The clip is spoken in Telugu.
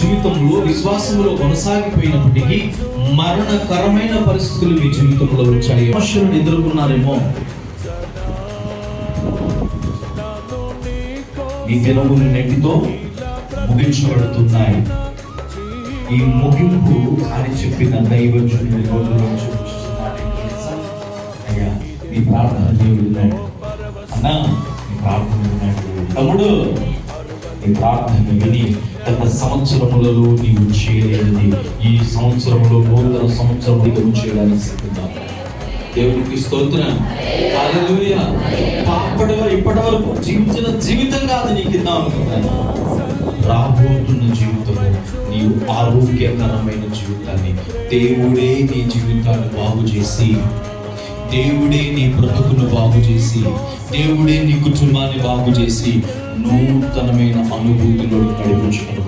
జీవితంలో విశ్వాసంలో కొనసాగిపోయినప్పటికీ మరణకరమైన పరిస్థితులు మీ జీవితంలో వచ్చాయి. సమస్యలను ఎదుర్కొన్నారేమో. ఈ దినములు నేటితో ముగించబడుతున్నాయి. ఈ ముగింపు అని చెప్పిన దైవజనుడి రోజుల్లో చూపిస్తున్నాడు. అయ్యా నీ ప్రార్థన దేవుడు ఉన్నాడు, అన్నా నీ ప్రార్థన ఉన్నాడు, తమ్ముడు నీ ప్రార్థన విని గత సంవత్సరములలో నీవు చేయలేనిది ఈ సంవత్సరంలో నూతన సంవత్సరం నువ్వు చేయడానికి సిద్ధంగా. దేవునికి స్తోత్రం. హల్లెలూయా. పాపడగా ఇప్పటి వరకు జీవించిన జీవితం కాదు నీకు ఇద్దాం అనుకుంటాను. రాబోతున్న జీవితము నీవు ఆరోగ్యకరమైన జీవితాన్ని, దేవుడే నీ జీవితాన్ని బాగు చేసి, దేవుడే నీ బ్రతుకును బాగు చేసి, దేవుడే నీ కుటుంబాన్ని బాగు చేసి నూతనమైన అనుభూతిలో నడిపించుకుని